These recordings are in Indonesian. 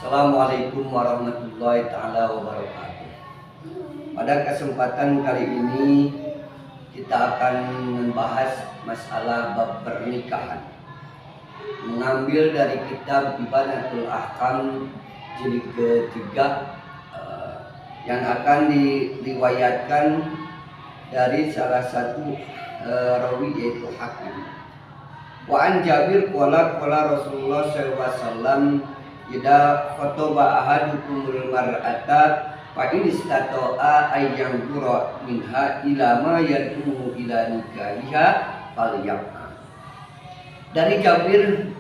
Assalamualaikum warahmatullahi taala wabarakatuh. Pada kesempatan kali ini kita akan membahas masalah bab pernikahan, mengambil dari kitab Ibanatul Ahkam jilid ketiga yang akan diriwayatkan dari salah satu rawi yaitu Hakim. Wa an Jabir qala Rasulullah sallallahu alaihi wasallam idza khotaba ahadukumul mar'ata fa in istata'a ay yanzura minha ila ma yad'u ila nikahiha falyaf'al. Dari Jabir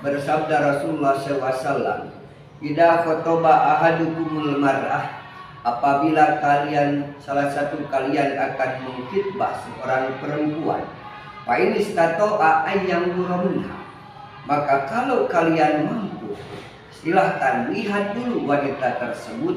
bersabda Rasulullah SAW, idza khotaba ahadukumul mar'ah, apabila salah satu kalian akan mengkhitbah seorang perempuan, fa in istata'a ay yanzura minha, maka kalau kalian mampu, silahkan lihat dulu wanita tersebut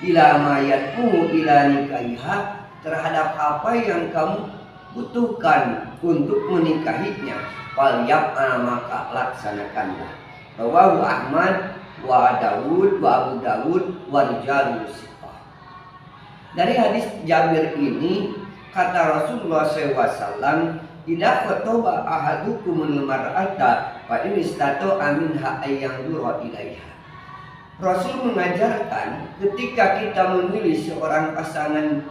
ila mayatmu ila nikahiha, terhadap apa yang kamu butuhkan untuk menikahinya. Falyaf'al, maka laksanakanlah. Rawahu Ahmad wa Dawud wa Abu Dawud wa rijalu siqah. Dari hadis Jabir ini kata Rasulullah SAW, idza khotaba ahadukumul mar'ata fa in istata'a minha ay yanzura ilaiha. Rasul mengajarkan ketika kita memilih seorang pasangan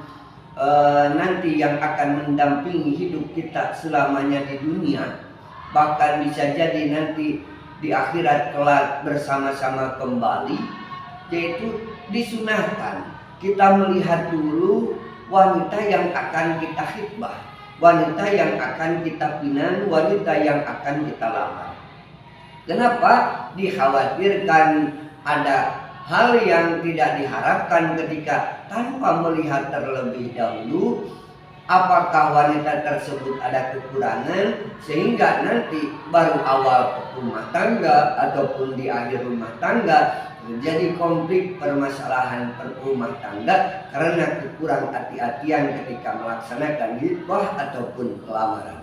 nanti yang akan mendampingi hidup kita selamanya di dunia, bahkan bisa jadi nanti di akhirat kelak bersama-sama kembali, yaitu disunahkan kita melihat dulu wanita yang akan kita khitbah, wanita yang akan kita pinang, wanita yang akan kita lamar. Kenapa? Dikhawatirkan ada hal yang tidak diharapkan ketika tanpa melihat terlebih dahulu apakah wanita tersebut ada kekurangan, sehingga nanti baru awal rumah tangga ataupun di akhir rumah tangga terjadi konflik permasalahan rumah tangga karena kekurang hati-hatian ketika melaksanakan khitbah ataupun lamaran.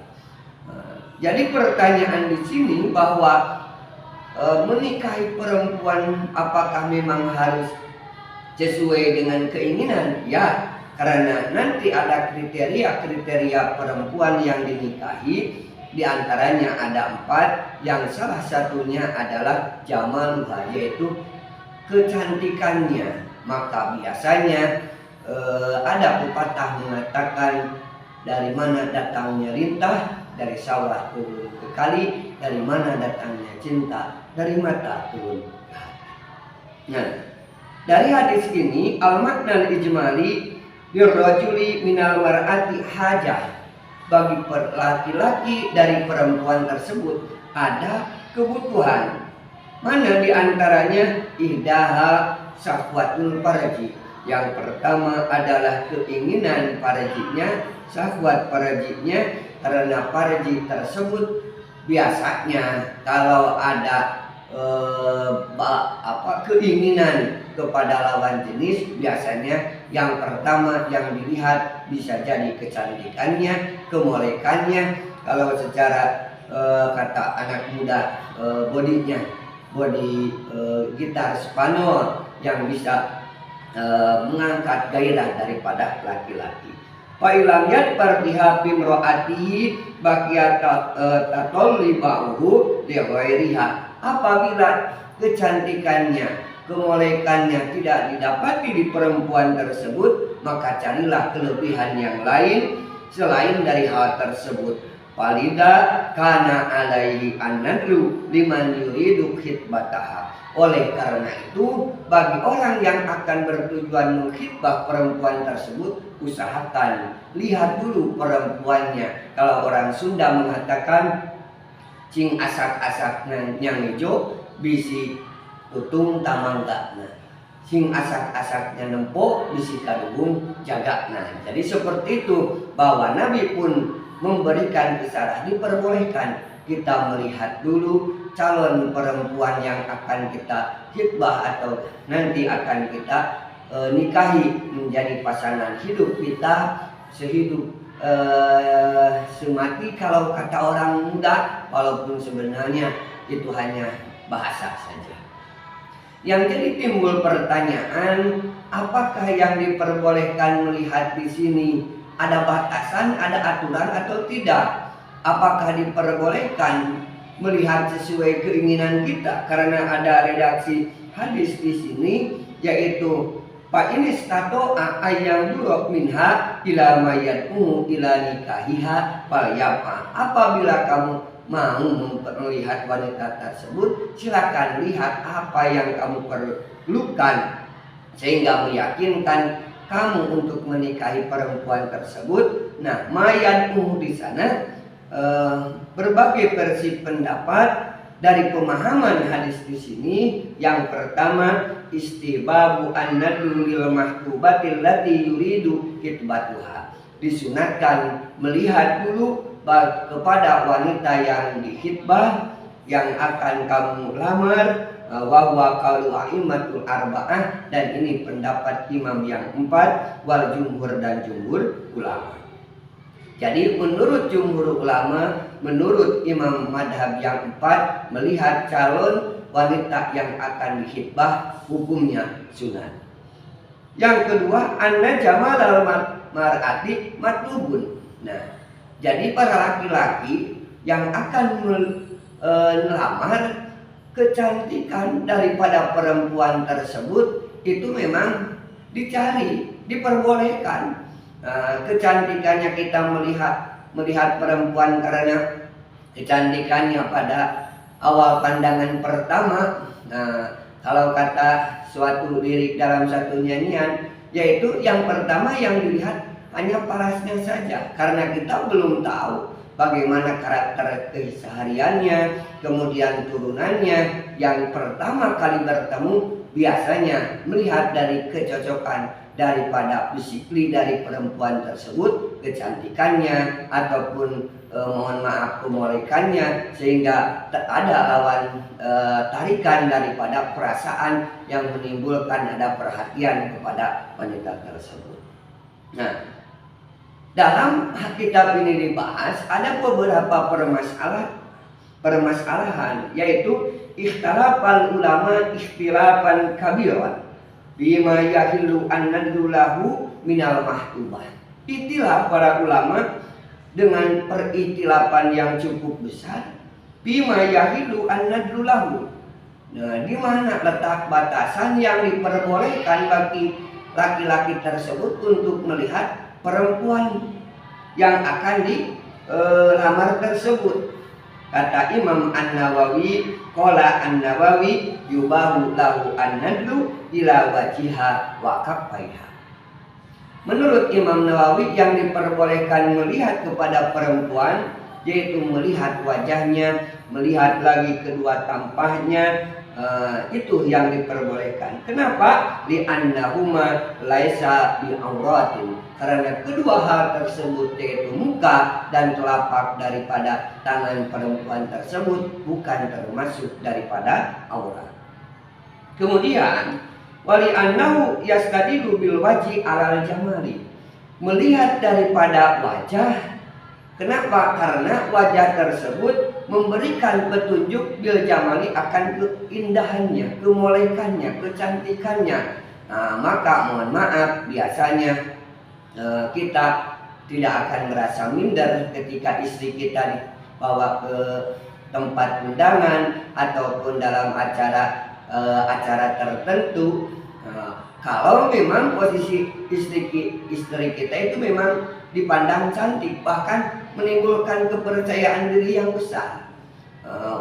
Jadi pertanyaan di sini bahwa menikahi perempuan apakah memang harus sesuai dengan keinginan? Ya, karena nanti ada kriteria-kriteria perempuan yang dinikahi. Di antaranya ada 4, yang salah satunya adalah jamaluha, yaitu kecantikannya. Maka biasanya ada pepatah mengatakan, dari mana datangnya lintah, dari sawah turun ke kali, dari mana datangnya cinta, dari mata turun ke hati. Nah, dari hadis ini al-makna al-ijmali lirrajuli minal mar'ati hajah, bagi laki-laki dari perempuan tersebut ada kebutuhan. Mana diantaranya? Ihdaha syahwatul farji, yang pertama adalah keinginan farjinya, syahwat farjinya, karena farji tersebut biasanya kalau ada keinginan kepada lawan jenis, biasanya yang pertama yang dilihat bisa jadi kecantikannya, kemolekannya. Kalau secara kata anak muda, bodinya, body gitar Spanyol yang bisa mengangkat gairah daripada laki-laki. Fa'ilam yadbar biha bimro'atihi baqiyat tatoliba'uhu liwairiha. Apabila kecantikannya, kemolekannya tidak didapati di perempuan tersebut, maka carilah kelebihan yang lain selain dari hal tersebut. Walida kana alaihi an-nadru liman yuridu khitbataha. Oleh karena itu, bagi orang yang akan bertujuan mengkhitbah perempuan tersebut, usahakan lihat dulu perempuannya. Kalau orang Sunda mengatakan cing asak-asak yang hijau bisi utung tamanggana, sing asak-asaknya nempok bisi kadugung jagakna. Jadi seperti itu, bahwa Nabi pun memberikan isyarat diperbolehkan kita melihat dulu calon perempuan yang akan kita khitbah atau nanti akan kita nikahi menjadi pasangan hidup kita sehidup semati kalau kata orang muda, walaupun sebenarnya itu hanya bahasa saja. Yang jadi timbul pertanyaan, apakah yang diperbolehkan melihat di sini ada batasan, ada aturan atau tidak? Apakah diperbolehkan melihat sesuai keinginan kita? Karena ada redaksi hadis di sini, yaitu fa in istata'a ayyam durab minha ila mayatmu ila nikahiha falyafa. Apabila kamu mau melihat wanita tersebut, silakan lihat apa yang kamu perlukan sehingga meyakinkan kamu untuk menikahi perempuan tersebut. Nah, mayatmu di sana berbagai versi pendapat dari pemahaman hadis di sini. Yang pertama, istihbabu an-nadru lil mahtubatil lati yuridu kitbatuha. Disunatkan melihat dulu kepada wanita yang dihitbah, yang akan kamu lamar, wa huwa qaulu a'immatul arba'ah, dan ini pendapat imam yang 4 wal jumhur dan jumhur ulama. Jadi menurut jumhur ulama, menurut imam madhab yang 4, melihat calon wanita yang akan dihitbah hukumnya sunat. Yang kedua, anna jamalal mar'ati matlubun. Nah, jadi para laki-laki yang akan melamar, kecantikan daripada perempuan tersebut itu memang dicari, diperbolehkan. Kecantikannya kita melihat perempuan karena kecantikannya pada awal pandangan pertama. Nah, kalau kata suatu lirik dalam satu nyanyian, yaitu yang pertama yang dilihat hanya parasnya saja, karena kita belum tahu bagaimana karakter kesehariannya, kemudian turunannya. Yang pertama kali bertemu biasanya melihat dari kecocokan daripada fisikly dari perempuan tersebut, kecantikannya ataupun mohon maaf kemolekannya, sehingga ada lawan tarikan daripada perasaan yang menimbulkan ada perhatian kepada wanita tersebut. Nah, dalam kitab ini dibahas ada beberapa permasalahan, yaitu ikhtilafal ulama ikhtilafan kabiran bima yahilu an-nadru lahu minal mahtubah. Ikhtilaf para ulama dengan perikhtilafan yang cukup besar, bima yahilu an-nadru lahu. Nah, di mana letak batasan yang diperbolehkan bagi laki-laki tersebut untuk melihat perempuan yang akan dilamar tersebut. Kata Imam An-Nawawi, qala An-Nawawi yubahu lahu an-nadlu ila wajiha wa kaffaiha. Menurut Imam Nawawi, yang diperbolehkan melihat kepada perempuan yaitu melihat wajahnya, melihat lagi kedua tampahnya, itu yang diperbolehkan. Kenapa? Li'annahuma laisa bi'auratin. Karena kedua hal tersebut, yaitu muka dan telapak daripada tangan perempuan tersebut, bukan termasuk daripada aurat. Kemudian wali annahu yastadilu bil wajhi alal jamali. Melihat daripada wajah. Kenapa? Karena wajah tersebut memberikan petunjuk bil jamali akan keindahannya, kemolekannya, kecantikannya. Nah, maka mohon maaf, biasanya kita tidak akan merasa minder ketika istri kita dibawa ke tempat undangan ataupun dalam acara tertentu. Kalau memang posisi istri kita itu memang dipandang cantik, bahkan menimbulkan kepercayaan diri yang besar.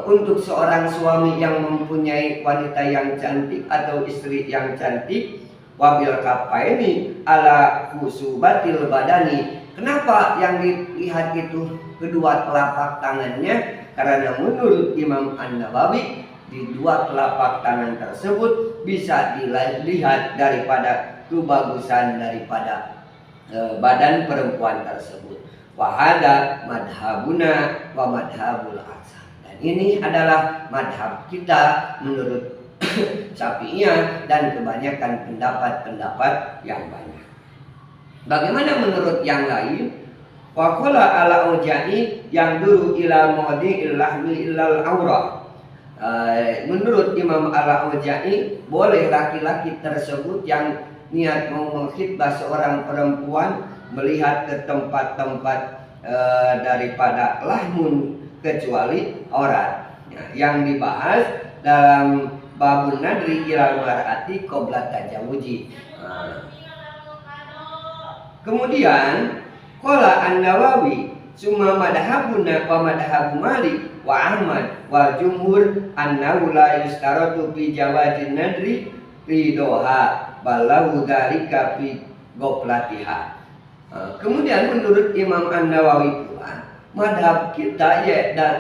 Untuk seorang suami yang mempunyai wanita yang cantik atau istri yang cantik, wabil kafaini ala husubatil badani. Kenapa yang dilihat itu kedua telapak tangannya? Karena menurut Imam An-Nawawi, di dua telapak tangan tersebut bisa dilihat daripada kebagusan daripada badan perempuan tersebut. Wahada madhabuna wa madhabul aksar. Dan ini adalah madhab kita menurut Syafi'iyah dan kebanyakan pendapat-pendapat yang banyak. Bagaimana menurut yang lain? Wa qala ala ujai yang dulu ila mawdi'il lahmi illal aurah. Menurut Imam Al-Auza'i, boleh laki-laki tersebut yang niat mau mengkhitbah seorang perempuan melihat ke tempat-tempat daripada lahmun kecuali aurat. Yang dibahas dalam babun nadri ilal mar'ati qabla tajawuji. Kemudian qala An-Nawawi summa madhabuna wa madhabu Malik wa Ahmad wal jumhur annahu la yustaratu fi jawazin nadri ridoha balahu dzalika fi goplatiha. Kemudian menurut Imam An-Nawawi pula madhab kita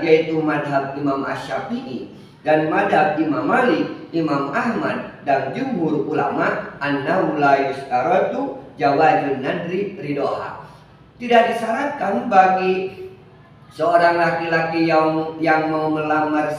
yaitu madhab Imam Asy-Syafi'i dan madhab Imam Malik, Imam Ahmad dan jumhur ulama annahu la yustaratu jawazun nadri ridoha. Tidak disyaratkan bagi seorang laki-laki yang mau melamar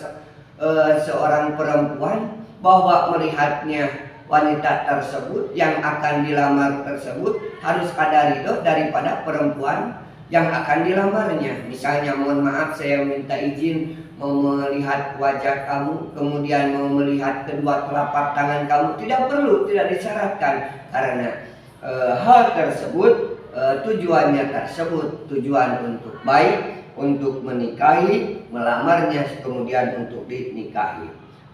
seorang perempuan bahwa melihatnya wanita tersebut yang akan dilamar tersebut harus ada ridho daripada perempuan yang akan dilamarnya. Misalnya, mohon maaf saya minta izin mau melihat wajah kamu, kemudian mau melihat kedua telapak tangan kamu, tidak perlu, tidak disyaratkan, karena hal tersebut tujuannya tersebut tujuan untuk baik, untuk menikahi, melamarnya, kemudian untuk dinikahi.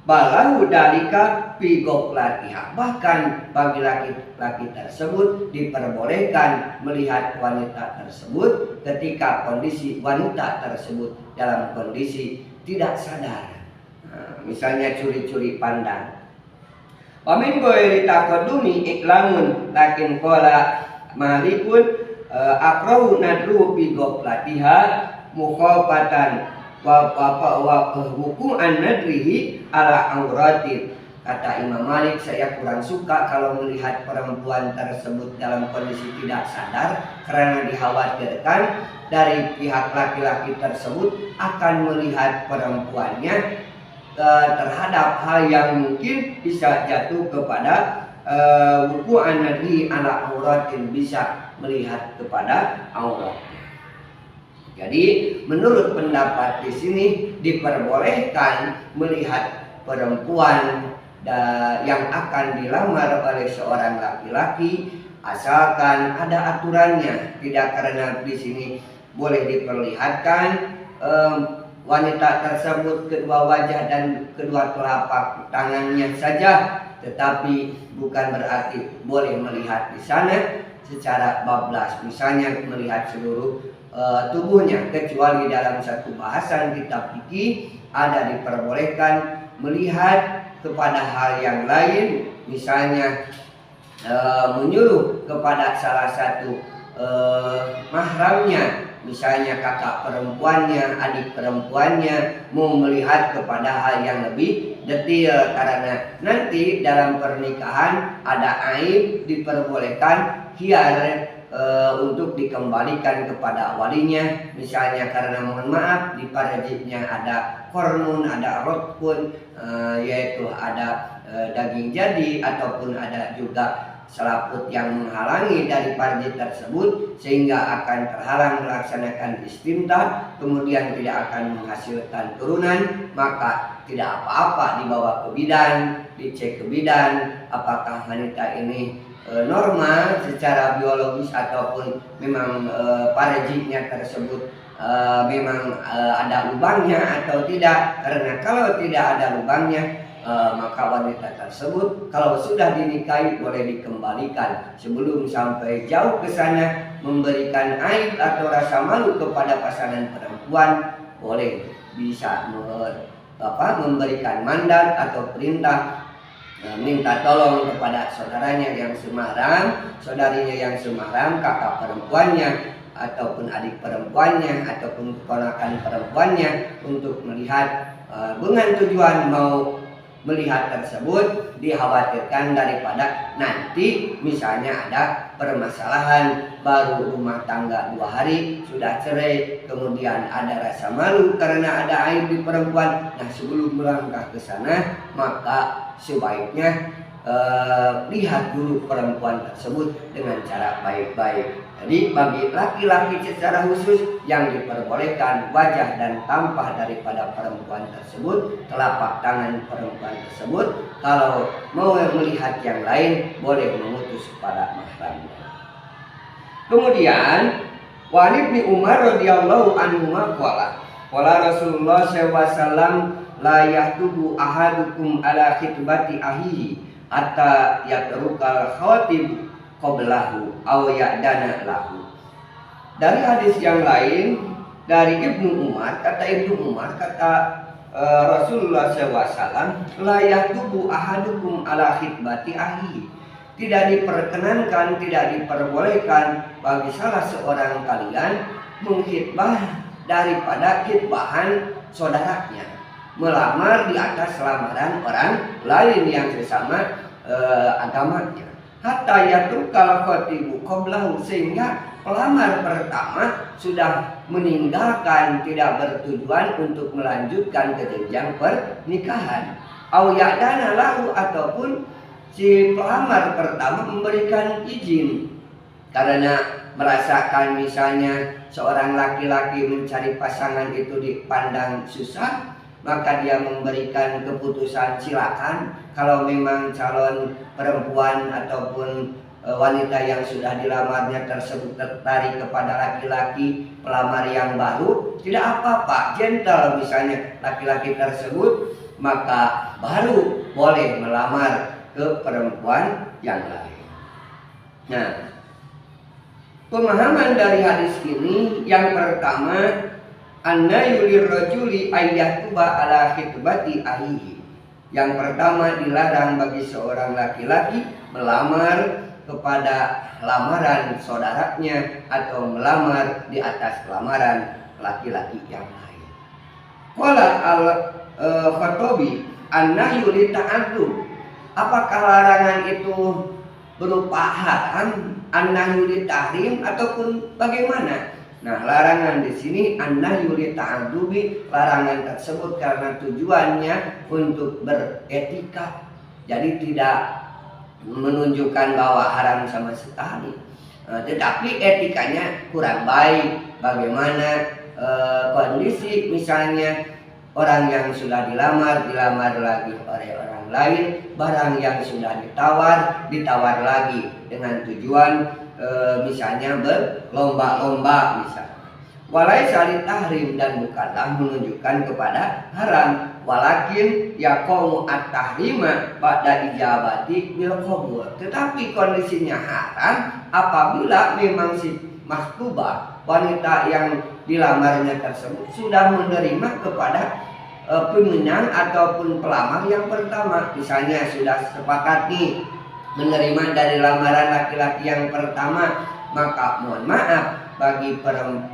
Balahu dalika fi goplatiha, bahkan bagi laki-laki tersebut diperbolehkan melihat wanita tersebut ketika kondisi wanita tersebut dalam kondisi tidak sadar. Misalnya curi-curi pandang. Wamin goyri takodumi iklamun lakin kola malikun akrahu nadru fi goplatiha mukhafatan wa hukum an nadrihi ala auratin. Kata Imam Malik, saya kurang suka kalau melihat perempuan tersebut dalam kondisi tidak sadar, karena dikhawatirkan dari pihak laki-laki tersebut akan melihat perempuannya terhadap hal yang mungkin bisa jatuh kepada wuku an-nadri ala auratin, bisa melihat kepada aurat. Jadi menurut pendapat di sini diperbolehkan melihat perempuan yang akan dilamar oleh seorang laki-laki asalkan ada aturannya. Tidak karena di sini boleh diperlihatkan wanita tersebut kedua wajah dan kedua telapak tangannya saja, tetapi bukan berarti boleh melihat di sana secara bablas, misalnya melihat seluruh tubuhnya, kecuali dalam satu bahasan kitab fikih ada diperbolehkan melihat kepada hal yang lain, misalnya menyuruh kepada salah satu mahramnya, misalnya kakak perempuannya, adik perempuannya, mau melihat kepada hal yang lebih detail, karena nanti dalam pernikahan ada aib, diperbolehkan khiyar untuk dikembalikan kepada walinya, misalnya karena mohon maaf di parjiknya ada kornun, ada rotpun, yaitu ada daging jadi, ataupun ada juga selaput yang menghalangi dari parjik tersebut sehingga akan terhalang melaksanakan istimtah, kemudian tidak akan menghasilkan turunan, maka tidak apa-apa dibawa ke bidan, dicek ke bidan apakah wanita ini normal secara biologis ataupun memang parajiknya tersebut memang ada lubangnya atau tidak. Karena kalau tidak ada lubangnya, maka wanita tersebut kalau sudah dinikahi boleh dikembalikan. Sebelum sampai jauh ke sana memberikan aib atau rasa malu kepada pasangan perempuan, boleh bisa memberikan mandat atau perintah, minta tolong kepada saudaranya yang semahram, saudarinya yang semahram, kakak perempuannya ataupun adik perempuannya ataupun keponakan perempuannya untuk melihat dengan tujuan mau melihat tersebut dikhawatirkan daripada nanti misalnya ada permasalahan, baru rumah tangga 2 hari sudah cerai, kemudian ada rasa malu karena ada aib di perempuan. Nah, sebelum melangkah ke sana maka sebaiknya lihat dulu perempuan tersebut dengan cara baik-baik. Jadi bagi laki-laki secara khusus yang diperbolehkan wajah dan tampah daripada perempuan tersebut, telapak tangan perempuan tersebut. Kalau mau melihat yang lain boleh mengutus kepada mahramnya. Kemudian Wa Ibnu Umar radhiyallahu anhu qala Rasulullah SAW la yahtubu ahadukum ala khitbati ahihi hatta yatrukal khatib qablahu aw ya'dana lahu. Dari hadis yang lain dari Ibnu Umar, kata Rasulullah SAW, la yahtubu ahadukum ala khitbati ahihi. Tidak diperkenankan, tidak diperbolehkan bagi salah seorang kalian mengkhitbah daripada khitbahan saudaranya, melamar di atas lamaran orang lain yang sesama agamanya. Hatta yatrukal khatibu qablahu, sehingga pelamar pertama sudah meninggalkan, tidak bertujuan untuk melanjutkan ke jenjang pernikahan. Au ya'dana lahu, ataupun si pelamar pertama memberikan izin karena merasakan misalnya seorang laki-laki mencari pasangan itu dipandang susah, maka dia memberikan keputusan silakan. Kalau memang calon perempuan ataupun wanita yang sudah dilamarnya tersebut tertarik kepada laki-laki pelamar yang baru, tidak apa-apa, gentle misalnya laki-laki tersebut, maka baru boleh melamar ke perempuan yang lain. Nah, pemahaman dari hadis ini yang pertama, anna yulir rajuli ayyatuba ala khitbati ahihi. Yang pertama, dilarang bagi seorang laki-laki melamar kepada lamaran saudaranya atau melamar di atas lamaran laki-laki yang lain. Qala al-Khattabi an-nahyu li ta'addud. Apakah larangan itu berupa haram, an-nahyu li tahrim, ataupun bagaimana? Nah, larangan di sini an-nahyu li ta'addubi, larangan tersebut karena tujuannya untuk beretika. Jadi tidak menunjukkan bahwa haram sama sekali, tetapi etikanya kurang baik. Bagaimana kondisi misalnya orang yang sudah dilamar lagi oleh orang lain, barang yang sudah ditawar lagi dengan tujuan misalnya berlomba-lomba misalnya. Walaisa li tahrim, dan bukanlah menunjukkan kepada haram, walakin yaqomu at-tahrima ba'da ijabati bil qabul. Tetapi kondisinya haram apabila memang si maktubah, wanita yang dilamarnya tersebut sudah menerima kepada pemenang ataupun pelamar yang pertama. Misalnya sudah sepakat nih menerima dari lamaran laki-laki yang pertama, maka mohon maaf bagi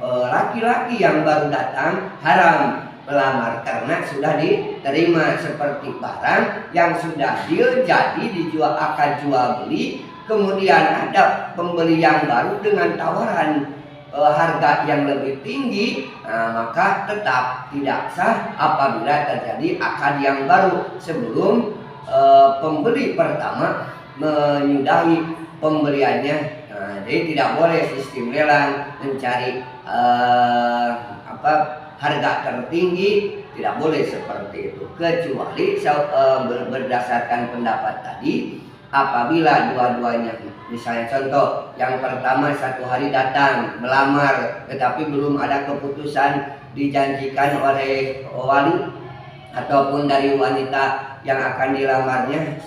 laki-laki yang baru datang haram melamar karena sudah diterima, seperti barang yang sudah jadi dijual, akan jual beli, kemudian ada pembeli yang baru dengan tawaran harga yang lebih tinggi, maka tetap tidak sah apabila terjadi akad yang baru sebelum pembeli pertama menyudahi pembeliannya. Jadi tidak boleh sistem lelang mencari harga tertinggi, tidak boleh seperti itu, kecuali berdasarkan pendapat tadi apabila dua-duanya, misalnya contoh yang pertama 1 hari datang melamar tetapi belum ada keputusan dijanjikan oleh wali ataupun dari wanita yang akan dilamarnya,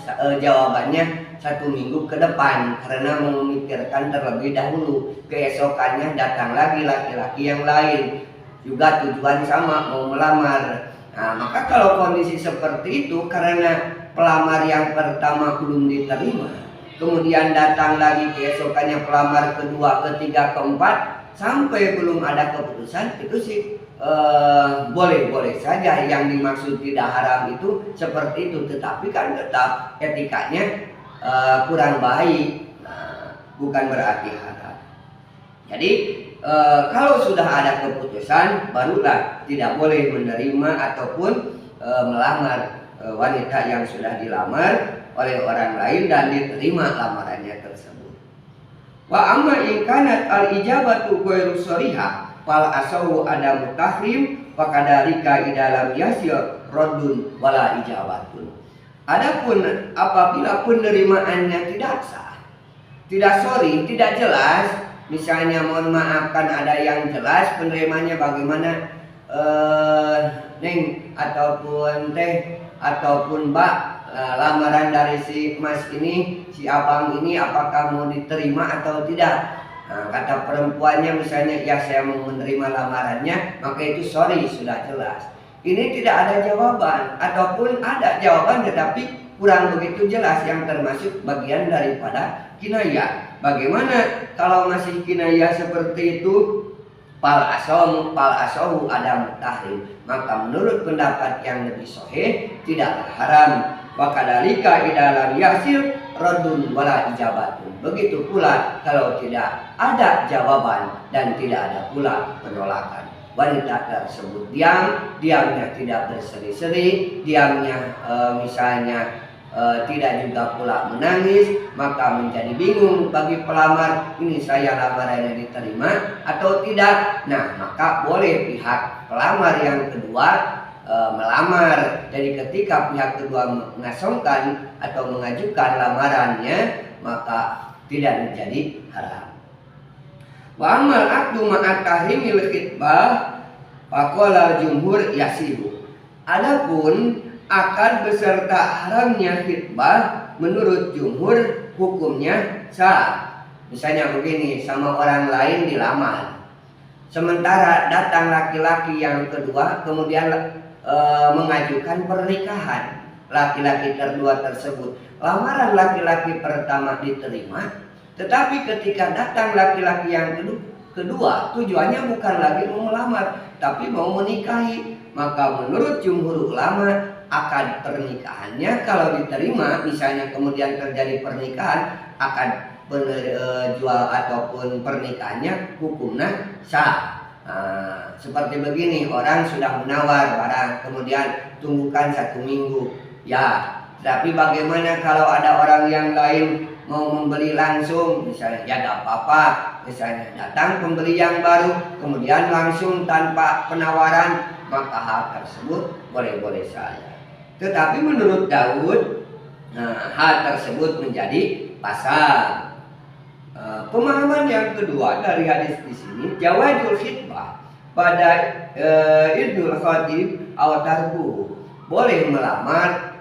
jawabannya 1 minggu ke depan karena memikirkan terlebih dahulu. Keesokannya datang lagi laki-laki yang lain, juga tujuan sama, mau melamar. Nah, maka kalau kondisi seperti itu karena pelamar yang pertama belum diterima, kemudian datang lagi keesokannya pelamar kedua, ketiga, keempat, sampai belum ada keputusan, itu sih boleh-boleh saja. Yang dimaksud tidak haram itu seperti itu, tetapi kan tetap etikanya kurang baik. Nah, bukan berarti haram. Jadi kalau sudah ada keputusan, barulah tidak boleh menerima ataupun melamar wanita yang sudah dilamar oleh orang lain dan diterima lamarannya tersebut. Wa amma in kanat al ijabatu ghairu shariha fal asawu adamu tahrim wa kadalika idalam yasir raddun wala ijabatun. Adapun apabila penerimaannya tidak sah, tidak sorry, tidak jelas, misalnya mohon maaf kan ada yang jelas penerimanya bagaimana neng ataupun teh ataupun mbak, lamaran dari si mas ini, si abang ini apakah mau diterima atau tidak. Nah, kata perempuannya misalnya ya saya mau menerima lamarannya, maka itu sorry sudah jelas. Ini tidak ada jawaban ataupun ada jawaban tetapi kurang begitu jelas yang termasuk bagian daripada kinayah. Bagaimana kalau masih kinayah seperti itu? Pal asahu ada tahrim, maka menurut pendapat yang lebih sahih tidak haram. Wa kadalika idalam yasir raddun wala ijabatun. Begitu pula kalau tidak ada jawaban dan tidak ada pula penolakan. Wanita tersebut diamnya tidak berseri-seri, diamnya misalnya tidak juga pula menangis, maka menjadi bingung bagi pelamar, ini saya lamarannya diterima atau tidak. Nah, maka boleh pihak pelamar yang kedua melamar. Jadi ketika pihak kedua mengasongkan atau mengajukan lamarannya, maka tidak menjadi haram. Wa amal aqdu ma'at tahrimil khitbah faqala jumhur yasihu. Adapun akad beserta haramnya khitbah menurut jumhur hukumnya sah. Misalnya begini, sama orang lain dilamar, sementara datang laki-laki yang kedua kemudian mengajukan pernikahan. Laki-laki kedua tersebut, lamaran laki-laki pertama diterima, tetapi ketika datang laki-laki yang kedua tujuannya bukan lagi mau melamar tapi mau menikahi, maka menurut jumhur ulama akad pernikahannya kalau diterima, misalnya kemudian terjadi pernikahan, akad jual ataupun pernikahannya hukumnya sah. Nah, seperti begini, orang sudah menawar barang kemudian tunggukan 1 minggu ya, tapi bagaimana kalau ada orang yang lain mau membeli langsung, misalnya ya gak apa-apa, misalnya datang pembeli yang baru kemudian langsung tanpa penawaran, maka hal tersebut boleh-boleh saja. Tetapi menurut Daud, hal tersebut menjadi pasal. Pemahaman yang kedua dari hadis di sini, jawazul khitbah pada idul khatib aw tarku, boleh melamar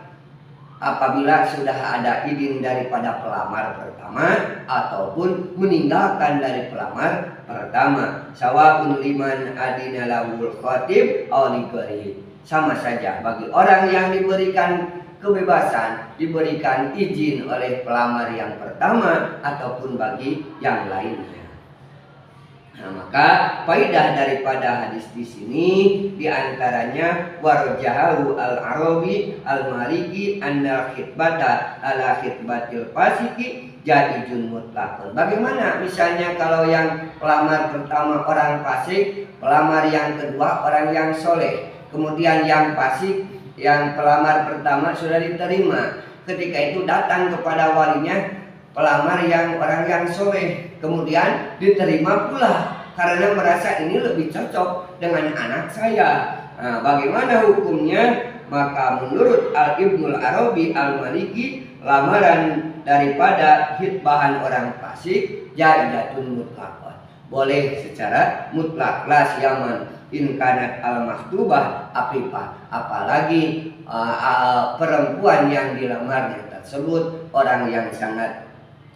apabila sudah ada izin daripada pelamar pertama ataupun meninggalkan dari pelamar pertama. Sawaun liman adina lahul khatib aw lighairi, sama saja bagi orang yang diberikan kebebasan, diberikan izin oleh pelamar yang pertama ataupun bagi yang lainnya. Nah, maka faidah daripada hadis di sini diantaranya warjahu al-Arabi al-Maliki anna khitbata ala khitbatil fasiki jaizun mutlaqun. Bagaimana misalnya kalau yang pelamar pertama orang fasik, pelamar yang kedua orang yang soleh, kemudian yang fasik, yang pelamar pertama sudah diterima, ketika itu datang kepada walinya pelamar yang orang yang soleh, kemudian diterima pula karena merasa ini lebih cocok dengan anak saya. Nah, bagaimana hukumnya? Maka menurut Ibnul Arabi al-Maliki, lamaran daripada khitbahan orang fasik jaizatun mutlaqah, boleh secara mutlak, la siyaman in kanat al-maktubah afifah, apalagi perempuan yang dilamarnya tersebut orang yang sangat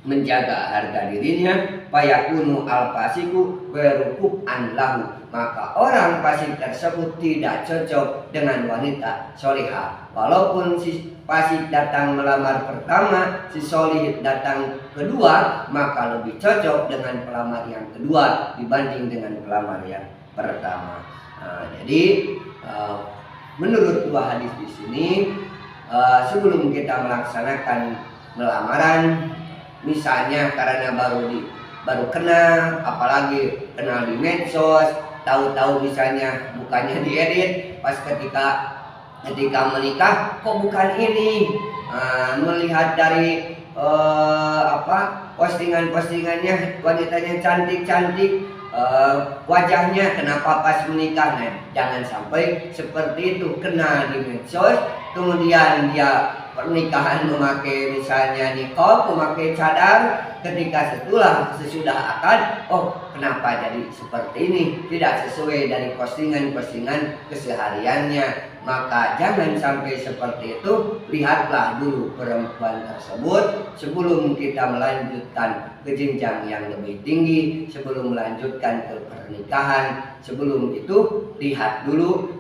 menjaga harga dirinya, fayakunu al-fasiku werukub an lahu, maka orang fasik tersebut tidak cocok dengan wanita solihah. Walaupun si fasik datang melamar pertama, si solih datang kedua, maka lebih cocok dengan pelamar yang kedua dibanding dengan pelamar yang pertama. Nah, jadi menurut dua hadis di sini, sebelum kita melaksanakan melamaran, misalnya karena baru kenal, apalagi kenal di medsos, tahu-tahu misalnya bukannya diedit, pas ketika menikah kok bukan ini, melihat dari postingan-postingannya wanitanya cantik-cantik, wajahnya kenapa pas menikah? Nah, jangan sampai seperti itu, kena di medsos kemudian dia pernikahan memakai misalnya niqab, memakai cadar, ketika sesudah akad, oh kenapa jadi seperti ini, tidak sesuai dari postingan-postingan kesehariannya. Maka jangan sampai seperti itu. Lihatlah dulu perempuan tersebut sebelum kita melanjutkan ke jenjang yang lebih tinggi, sebelum melanjutkan ke pernikahan. Sebelum itu lihat dulu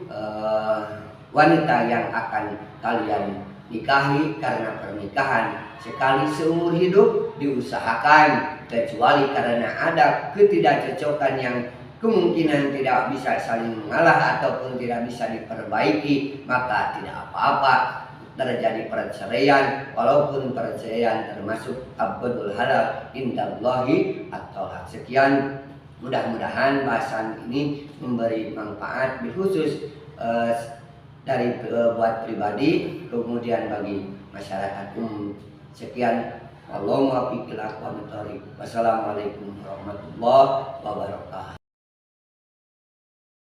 wanita yang akan kalian nikahi, karena pernikahan sekali seumur hidup, diusahakan, kecuali karena ada ketidakcocokan yang kemungkinan tidak bisa saling mengalah ataupun tidak bisa diperbaiki, maka tidak apa-apa terjadi perceraian, walaupun perceraian termasuk abdul halal indallahi at-thalaq. Sekian, mudah-mudahan bahasan ini memberi manfaat khusus dari buat pribadi, kemudian bagi masyarakat umum. Sekian, Allahumma biqil aqwam thoriq. Wassalamualaikum warahmatullahi wabarakatuh.